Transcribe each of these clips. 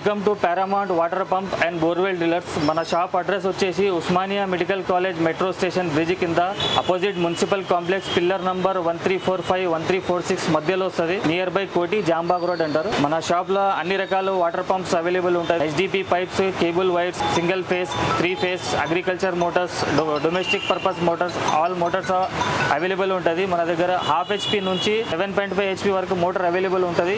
Welcome to Paramount water pump and borewell dealers. మన shop address వచ్చేసి Osmania medical college metro station bridge కింద opposite municipal complex pillar number 1345 1346 మధ్యలో వస్తుంది. Near by కోటి Jambagh road అంటారు. మన షాప్ లో అన్ని రకాల వాటర్ పంప్స్ అవైలబుల్ ఉంటాయి. HDP pipes, cable wires, single phase, 3 face, agriculture Motors, domestic purpose Motors, all Motors available ఉంటుంది. మన దగ్గర 1/2 HP నుంచి 7.5 HP వరకు మోటార్ అవైలబుల్ ఉంటుంది.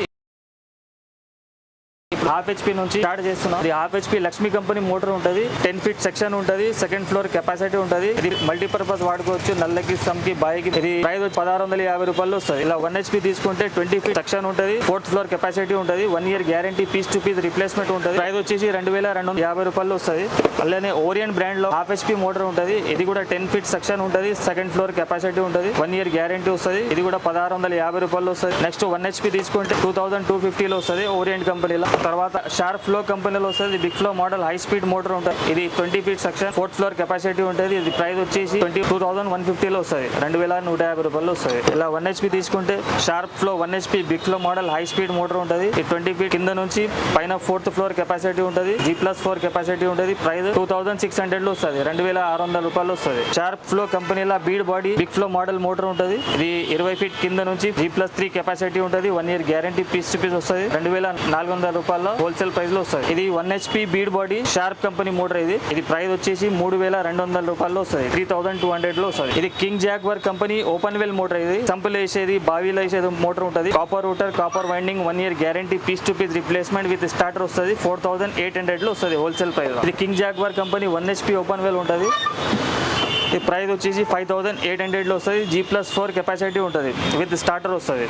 1/2 HP నుంచి స్టార్ట్ చేస్తున్నాం. ఇది 1/2 HP లక్ష్మీ కంపెనీ మోటార్ ఉంటుంది. 10 ఫీట్ సెక్షన్ ఉంటుంది. సెకండ్ ఫ్లోర్ కెపాసిటీ ఉంటుంది. ఇది మల్టీపర్పస్ వాడుకోవచ్చు. నల్లకి, సమ్కి, బాయికి. ఇది ప్రైస్ 1650 రూపాయలు వస్తుంది. ఇలా 1 HP తీసుకుంటే 20 ఫీట్ సెక్షన్ ఉంటుంది. 4th ఫ్లోర్ కెపాసిటీ ఉంటుంది. 1 year guarantee, piece to piece replacement ఉంటుంది. ప్రైస్ వచ్చేసి 2250 రూపాయలు వస్తుంది. అలానే ఓరియన్ బ్రాండ్ లో 1/2 HP మోటార్ ఉంటుంది. ఇది కూడా 10 ఫీట్ సెక్షన్ ఉంటుంది. సెకండ్ ఫ్లోర్ కెపాసిటీ ఉంటుంది. 1 year గ్యారంటీ వస్తుంది. ఇది కూడా 1650 రూపాయలు వస్తుంది. నెక్స్ట్ 1 HP తీసుకుంటే 2250 లో వస్తుంది. ఓరియంట్ కంపెనీలో. తర్వాత షార్ప్ ఫ్లో కంపెనీలో వస్తుంది. Big Flow model high speed motor ఉంటుంది. ఇది 20 feet section, 4th floor capacity ఉంటుంది. ఇది ప్రైస్ వచ్చేసి 22,150 లో వస్తుంది. 2150 రూపాయలు వస్తుంది. ఇలా 1 HP తీసుకుంటే Sharp Flow 1 HP Big Flow model high speed motor ఉంటుంది. ఇది 20 ఫీట్ కింద నుంచి పైన 4th ఫ్లోర్ కెపాసిటీ ఉంటుంది. G+4 కెపాసిటీ ఉంటుంది. ప్రైస్ 2600 లో వస్తుంది. 2600 రూపాయలు వస్తుంది. షార్ప్ ఫ్లో కంపెనీలో bead body Big Flow model motor ఉంటుంది. ఇది 20 ఫీట్ కింద నుంచి G+3 కెపాసిటీ ఉంటుంది. 1 year guarantee, piece to piece వస్తుంది. 2400 రూపాయలు హోల్సేల్ ప్రైస్ లో వస్తుంది. ఇది 1 HP bead body Sharp company motor. ఇది ప్రైస్ వచ్చేసి 3200 రూపాయలు వస్తుంది. 3200 లో వస్తుంది. ఇది King Jaguar company open well motor. ఇది సంపులు వేసేది, బావిలో వేసేది మోటార్ ఉంటుంది. Copper rotor, copper winding, 1 year guarantee, piece to piece replacement with starter వస్తుంది. 4800 లో వస్తుంది హోల్సేల్ ప్రైస్. ఇది King Jaguar company 1 HP open well ఉంటుంది. ఈ ప్రైస్ వచ్చేసి 5800 లో వస్తుంది. G+4 కెపాసిటీ ఉంటుంది విత్ స్టార్టర్ వస్తుంది.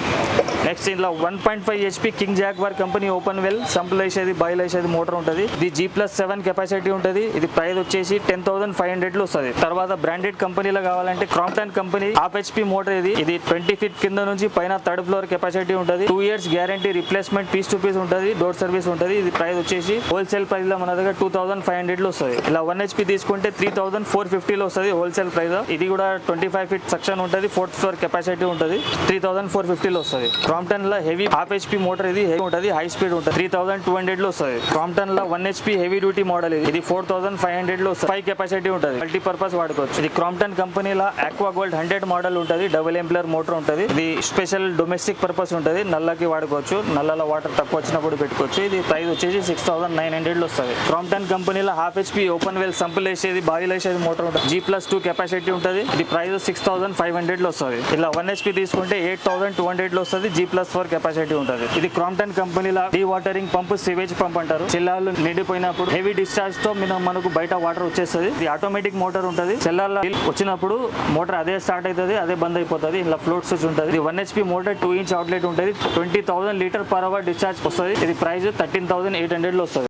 నెక్స్ట్ ఇంట్లో 1.5 HP King Jaguar company open well సంపులు వేసేది, బాయిల్ వేసేది మోటార్ ఉంటుంది. ఇది G+7 కెపాసిటీ ఉంటుంది. ఇది ప్రైస్ వచ్చేసి 10,500 లో వస్తుంది. తర్వాత బ్రాండెడ్ కంపెనీలో కావాలంటే క్రాంప్టన్ కంపెనీ 1/2 HP మోటార్. ఇది 20 ఫీట్ కింద నుంచి పైన 3rd ఫ్లోర్ కెపాసిటీ ఉంటుంది. 2 years guarantee, replacement, piece to piece ఉంటుంది. డోర్ సర్వీస్ ఉంటుంది. ఇది ప్రైస్ వచ్చేసి హోల్సేల్ ప్రైస్ లో మన దగ్గర 2500 లో వస్తుంది. ఇలా 1 HP తీసుకుంటే 3450 లో వస్తుంది హోల్సేల్ ప్రైస్. ఇది కూడా 25 ఫీట్ సెక్షన్ ఉంటుంది. 4th ఫ్లోర్ కెపాసిటీ ఉంటుంది. 3450 లో వస్తుంది. క్రాంప్టన్ లో హెవీ 1/2 HP మోటార్. ఇది హెవీ ఉంటుంది, హై స్పీడ్ ఉంటుంది. 3200 లో వస్తుంది. క్రాంప్టన్ లో 1 HP హెవీ డ్యూటీ మోడల్. ఇది 4500 లో వస్తుంది. 5 కెపాసిటీ ఉంటుంది. మల్టీపర్పస్ వాడుకోవచ్చు. ఇది క్రాంప్టన్ కంపెనీలో ఆక్వా గోల్డ్ 100 మోడల్ ఉంటుంది. డబుల్ ఎంప్లర్ మోటార్ ఉంటుంది. ఇది స్పెషల్ డొమెస్టిక్ పర్పస్ ఉంటుంది. నల్లకి వాడుకోవచ్చు. నల్లలో వాటర్ తక్కువ వచ్చినప్పుడు పెట్టుకోవచ్చు. ఇది ప్రైస్ వచ్చేసి 6900 లో వస్తుంది. క్రాంప్టన్ కంపెనీలో 1/2 HP ఓపెన్ వెల్ సంపులు వేసేది, బాయిల్ వేసేది మోటార్ ఉంటుంది. G+2 కెపాసిటీ ఉంటుంది. ఇది ప్రైస్ 6500 లో వస్తుంది. ఇలా 1 HP తీసుకుంటే 8200 లో వస్తుంది. G+4 కెపాసిటీ ఉంటుంది. ఇది క్రాంప్టన్ కంపెనీలో dewatering pump, sewage pump అంటారు. చిల్లాలు నిండిపోయినప్పుడు హెవీ డిశ్చార్జ్ తో మనకు బయట వాటర్ వచ్చేస్తుంది. ఇది ఆటోమేటిక్ మోటార్ ఉంటుంది. చిల్లాల వచ్చినప్పుడు మోటార్ అదే స్టార్ట్ అవుతుంది, అదే బంద్ అయిపోతుంది. ఇలా ఫ్లోట్ స్విచ్ ఉంటుంది. ఇది 1 HP మోటార్, 2 inch అవుట్లెట్ ఉంటుంది. 20,000 లీటర్ పర్ అవర్ డిశ్చార్జ్ వస్తుంది. ఇది ప్రైస్ 13,800 లో వస్తుంది.